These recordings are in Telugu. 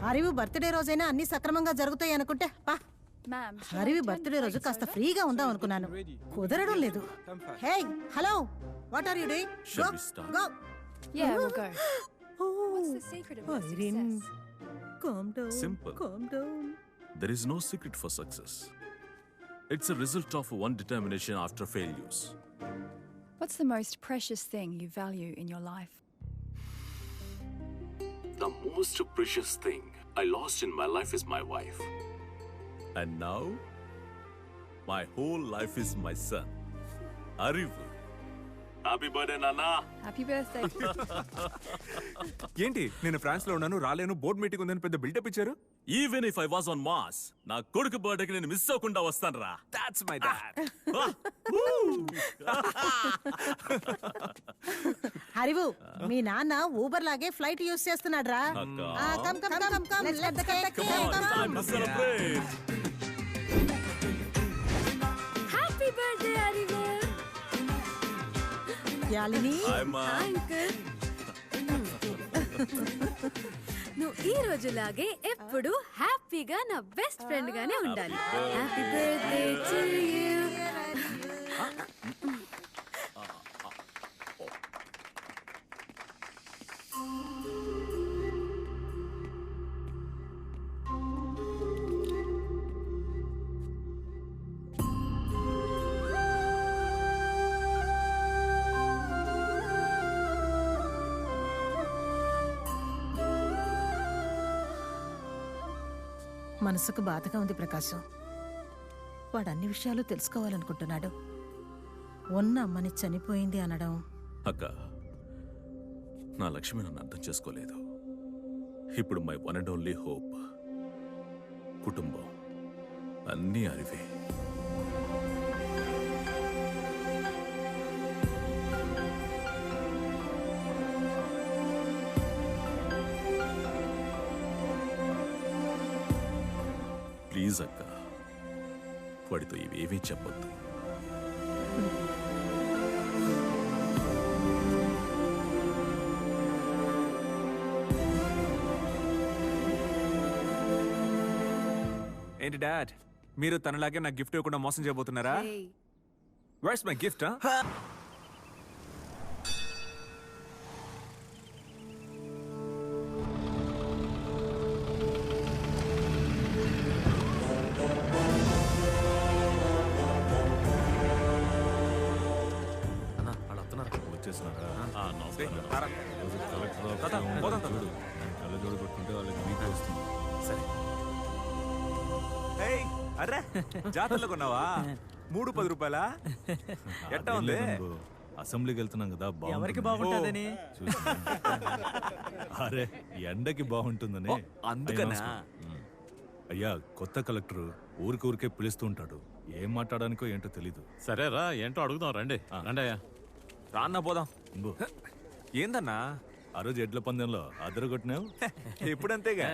హరివి బర్త్డే రోజైనా అన్ని సక్రమంగా జరుగుతాయి అనుకుంటే పా. హరివి బర్త్డే రోజు కాస్త ఫ్రీగా ఉందాం అనుకున్నాను, కుదరడం లేదు. Hey hello, what are you doing? Go. Yeah, we'll go. What's the secret of success? Calm down. Simple. Calm down. There is no secret for success. It's a result of one determination after failures. What's the most precious thing you value in your life? The most precious thing I lost in my life is my wife. And now, my whole life is my son, Arivu. Happy birthday, Nana. Happy birthday. ఏంటి నేను ఫ్రాన్స్ లో ఉన్నాను, రాలేను, బోర్డ్ మీటింగ్ ఉందని పెద్ద బిల్డప్ ఇచ్చారు. Even if I was on Mars, నా కొడుకు బర్త్డేకి నేను మిస్ అవ్వకుండా వస్తాను రా. That's my dad. హరివు, మీ నాన్న ఊబర్ లాగే ఫ్లైట్ యూస్ చేస్తున్నాడు రా. Come come come come, let's let the cake. Time to celebrate. Happy birthday, Arivu. యాలిని, Hi, Ma. Uncle. నువ్వు ఈ రోజులాగే ఎప్పుడు హ్యాపీగా నా బెస్ట్ ఫ్రెండ్ గానే ఉండాలి. Happy birthday to you. మనసుకు బాధగా ఉంది ప్రకాశం. వాడు అన్ని విషయాలు తెలుసుకోవాలనుకుంటున్నాడు. ఉన్న అమ్మని చనిపోయింది అనడం. అక్క, నా లక్ష్మి నన్ను అర్థం చేసుకోలేదు. ఇప్పుడు my one and only hope, కుటుంబం అన్నీ అరివే. ప్లీజ్ అక్క, వాడితో ఇవేమీ చెప్పొద్దు. ఏంటి డాడ్, మీరు తనలాగే నాకు గిఫ్ట్ ఇవ్వకుండా మోసం చేయబోతున్నారా? Wears my gift? అరే జాతరలో కొన్నావా? 3-10 రూపాయలా? ఎట్టా ఉంది? అసెంబ్లీకి వెళ్తున్నాం కదా, ఎవరికి బాగుంటుందని. అరే ఎండకి బాగుంటుందని అందుకనా? అయ్యా, కొత్త కలెక్టర్ ఊరికే పిలుస్తూ ఉంటాడు. ఏం మాట్లాడానికో ఏంటో తెలీదు. సరేరా, ఏంటో అడుగుదాం, రండి రండి అయ్యా. రాన్నా పోదాం. ఏందన్నా ఆ రోజు ఎడ్ల పందెంలో అదరగొట్టినావు? ఎప్పుడంతేగా.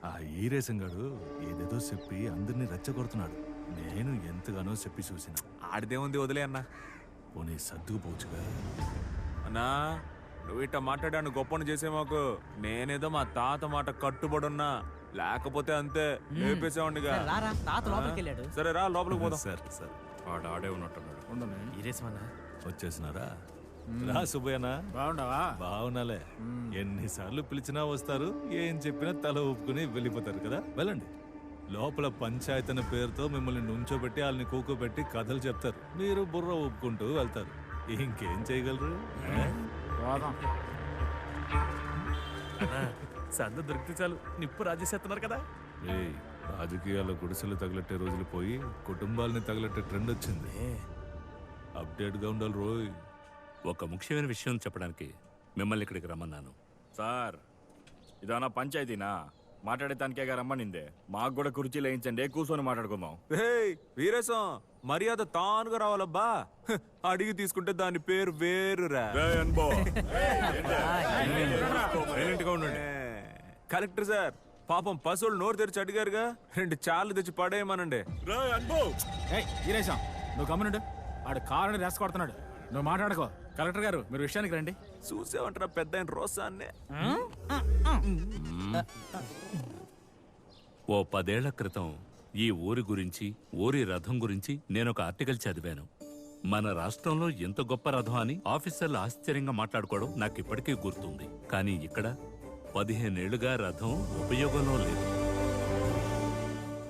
ఆ ఈరేసంగాడు ఏదేదో చెప్పి అందరినీ రెచ్చగొడుతున్నాడు. నేను ఎంతగానో చెప్పి చూసిన. ఆడిదేముంది, వదిలే అన్నా. పోనీ సర్దుకుపోవచ్చుగా. అన్నా, నువ్వు ఇట్ట మాట్లాడాను గొప్పను చేసే మాకు. నేనేదో మా తాత మాట కట్టుబడున్నా, లేకపోతే అంతే లేపేసేవాడిగా. తాత లోపలికి వెళ్ళాడు. సరే రా, లోపలికి పోదాం. సరే సరే, వాడు ఆడే ఉన్నట్టున్నాడు. ఈరేసమన్నా వచ్చేసినారా? రా సుబ్బయ్యనా, బాగుండవా? బాగున్నాలే. ఎన్నిసార్లు పిలిచినా వస్తారు, ఏం చెప్పినా తల ఊపుకుని వెళ్ళిపోతారు కదా. వెళ్ళండి. లోపల పంచాయతీ అనే పేరుతో మిమ్మల్ని నుంచోబెట్టి వాళ్ళని కూకోబెట్టి కథలు చెప్తారు. మీరు బుర్ర ఊపుకుంటూ వెళ్తారు. ఇంకేం చేయగలరు? సంద దొరికితే చాలు నిప్పు రాజేసేస్తున్నారు కదా. రాజకీయాల్లో గుడిసెలు తగలెట్టే రోజులు పోయి కుటుంబాలని తగలెట్టే ట్రెండ్ వచ్చింది. అప్డేట్ గా ఉండాలి రోయ్. ఒక ముఖ్యమైన విషయం చెప్పడానికి మిమ్మల్ని ఇక్కడికి రమ్మన్నాను. సార్, ఇదన్నా పంచాయతీనా? మాట్లాడేదానికేగా రమ్మనిందే. మాకు కూడా కుర్చీలు వేయించండి, కూర్చొని మాట్లాడుకుందాం. వీరేశం, మర్యాద తానుగా రావాలబ్బా. అడిగి తీసుకుంటే దాని పేరు వేరురా. కలెక్టర్ సార్, పాపం పశువులు నోరు తెరిచి అడిగారుగా, 2 చాలు తెచ్చి పడేయమనండి. ఈరేసా, నువ్వు గమనుడు. ఆడు కారుని రెస్కొడుతున్నాడు. నువ్వు మాట్లాడుకో. కలెక్టర్ గారు, మీరు విషయానికి రండి. చూసేవంటారా పెద్ద ఆయన రోసాన్ని? ఓ 10 ఏళ్ల క్రితం ఈ ఊరి గురించి, ఊరి రథం గురించి నేనొక ఆర్టికల్ చదివాను. మన రాష్ట్రంలో ఎంత గొప్ప రథం అని ఆఫీసర్లు ఆశ్చర్యంగా మాట్లాడుకోవడం నాకు ఇప్పటికీ గుర్తుంది. కానీ ఇక్కడ 15 ఏళ్లుగా రథం ఉపయోగంలో లేదు.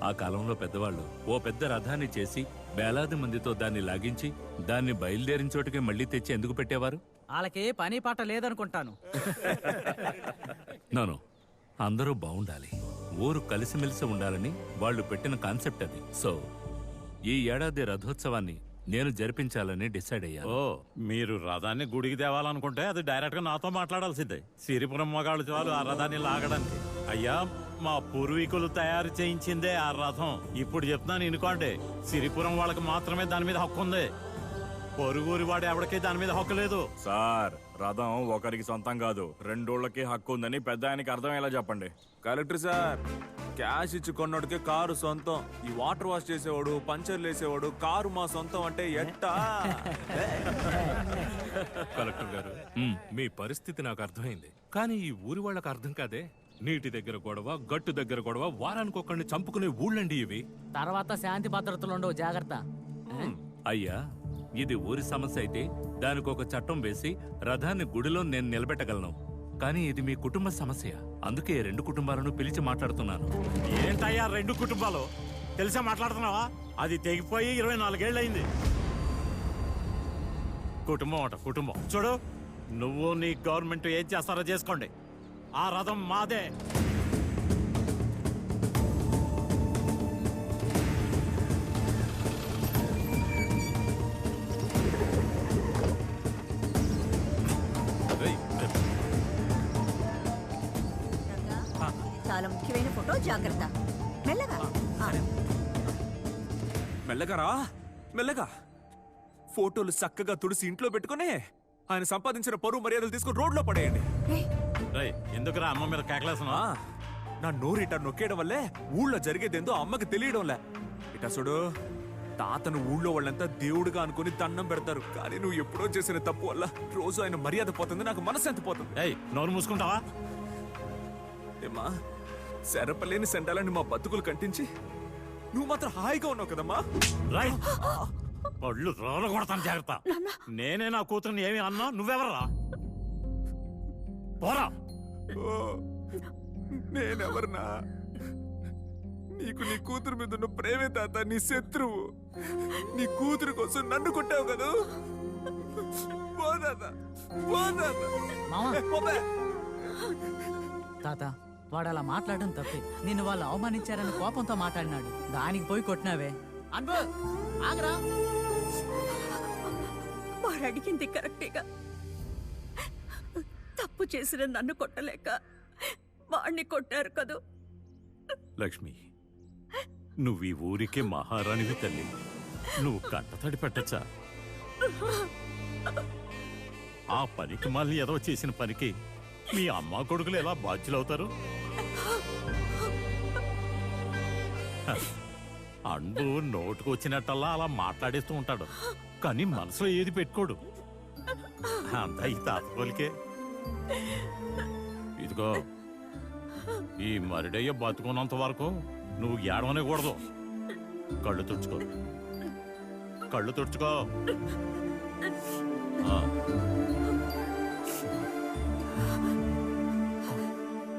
ఆ కాలంలో పెద్దవాళ్ళు ఓ పెద్ద రథాన్ని చేసి వేలాది మందితో దాన్ని లాగించి దాన్ని బయలుదేరిన చోటికి మళ్లీ తెచ్చి ఎందుకు పెట్టేవారు? వాళ్ళకి పని పాట లేదనుకుంటాను. నోను, అందరూ బాగుండాలి, ఊరు కలిసిమెలిసి ఉండాలని వాళ్ళు పెట్టిన కాన్సెప్ట్ అది. సో ఈ ఏడాది రథోత్సవాన్ని నేను జరిపించాలని డిసైడ్ అయ్యాను. ఓ, మీరు రథాన్ని గుడికి తేవాలనుకుంటే అది డైరెక్ట్ గా నాతో మాట్లాడాల్సిందే. సిరిపురం మగాళ్ళు చాలు ఆ రథాన్ని లాగడానికి. అయ్యా, మా పూర్వీకులు తయారు చేయించిందే ఆ రథం. ఇప్పుడు చెప్తున్నాను ఇనుకోండి, సిరిపురం వాళ్ళకి మాత్రమే దాని మీద హక్కు ఉంది. పొరుగురి వాడు ఎవరికీ దాని మీద హక్కు లేదు. సార్, రథం ఒకరికి సొంతం కాదు, రెండోళ్ళకి హక్కు ఉందని పెద్ద ఆయనకి అర్థమయ్యేలా చెప్పండి. కలెక్టర్ సార్, క్యాష్ ఇచ్చి కొన్నోడికి కారు సొంతం, ఈ వాటర్ వాష్ చేసేవాడు, పంచర్లు వేసేవాడు కారు మా సొంతం అంటే ఎట్టా? కలెక్టర్ గారు, మీ పరిస్థితి నాకు అర్థమైంది. కానీ ఈ ఊరి వాళ్ళకి అర్థం కాదే. నీటి దగ్గర గొడవ, గట్టు దగ్గర గొడవ, వారానికి ఒకరిని చంపుకునే ఊళ్ళండి ఇవి. తర్వాత శాంతి భద్రతలు ఉండవు, జాగ్రత్త. అయ్యా, ఇది ఊరి సమస్య అయితే దానికి ఒక చట్టం వేసి రథాన్ని గుడిలో నేను నిలబెట్టగలను. కానీ ఇది మీ కుటుంబ సమస్య, అందుకే 2 కుటుంబాలను పిలిచి మాట్లాడుతున్నాను. ఏంటయ్యా 2 కుటుంబాలు? తెలిసా మాట్లాడుతున్నావా? అది తెగిపోయి 24 ఏళ్ళయింది. కుటుంబం అట కుటుంబం. చూడు, నువ్వు నీ గవర్నమెంట్ ఏం చేస్తారో చేసుకోండి, ఆ రథం మాదే. చాలా ముఖ్యమైన ఫోటో, జాగ్రత్త. మెల్లగా మెల్లగా రా, మెల్లగా. ఫోటోలు చక్కగా తుడిసి ఇంట్లో పెట్టుకుని ఆయన సంపాదించిన పరువు మర్యాదలు తీసుకుని రోడ్లో పడేయండి. ఎందుకురా అమ్మ మీద కేకలేస్తున్నా? నా నోరు ఇట నొక్కేయడం వల్లే ఊళ్ళో జరిగేదేందో అమ్మకి తెలియడంలే. ఇట చూడు, తాతను ఊళ్ళో వాళ్ళంతా దేవుడిగా అనుకుని దండం పెడతారు. కానీ నువ్వు ఎప్పుడో చేసిన తప్పు వల్ల రోజు ఆయన మర్యాద పోతుంది, నాకు మనశ్శాంతి పోతుంది. నోరు మూసుకుంటావా? ఏమ్మా, శరపలేని సెండాలని మా బతుకులు కంటించి నువ్వు మాత్రం హాయిగా ఉన్నావు కదమ్మా. పళ్ళు రోల కొడతాను, జాగ్రత్త. నేనే నా కూతురుని ఏమి అన్నా, నువ్వెవరా? పోరా. నేనెవరనా? నీకు నీ కూతురు మీద ఉన్న ప్రేమే తాత, నీ శత్రువు. నీ కూతురు కోసం నన్ను కొట్టావు కదా. తాత, వాడు అలా మాట్లాడడం తప్పే. నిన్ను వాళ్ళు అవమానించారని కోపంతో మాట్లాడినాడు, దానికి పోయి కొట్టినావే. అన్బు, ఆగరా. వాడు అడిగింది కరెక్టేగా. తప్పు చేసిన నన్ను కొట్టలేక వాడిని కొట్టారు కదూ. లక్ష్మి, నువ్వు ఈ ఊరికే మహారాణివి తల్లి. నువ్వు కంటతడి పెట్టచ్చా? ఆ పనికి మళ్ళీ ఏదో చేసిన పనికి మీ అమ్మ కొడుకులు ఎలా బాధ్యులవుతారు? అండు నోటుకు వచ్చినట్టల్లా అలా మాట్లాడేస్తూ ఉంటాడు, కానీ మనసులో ఏది పెట్టుకోడు. అంతా ఈ తాతపోలికే. ఇదిగో, ఈ మరిడయ్య బతుకున్నంత వరకు నువ్వు ఏడవనేకూడదు. కళ్ళు తుడుచుకో, కళ్ళు తుడుచుకో.